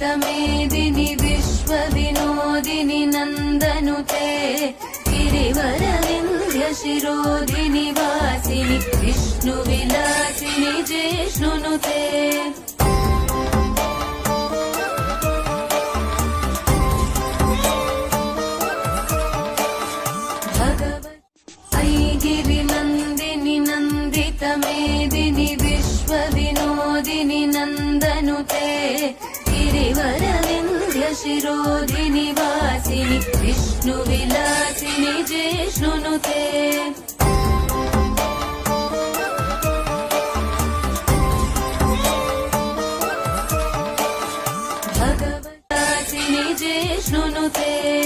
मेदिनि विश्वविनोदिनि नन्दनुते गिरिवरविन्ध्यशिरोधिनि वासिनि विष्णुविलासिनि जिष्णुनुते गिरिनन्दिनि नन्दितमेदिनि विश्वविनोदिनि नन्दनुते गिरिवरविन्ध्यशिरोधिनि वासिनि विष्णुविलासिनि जिष्णुनुते भगवतासिनि जिष्णुनुते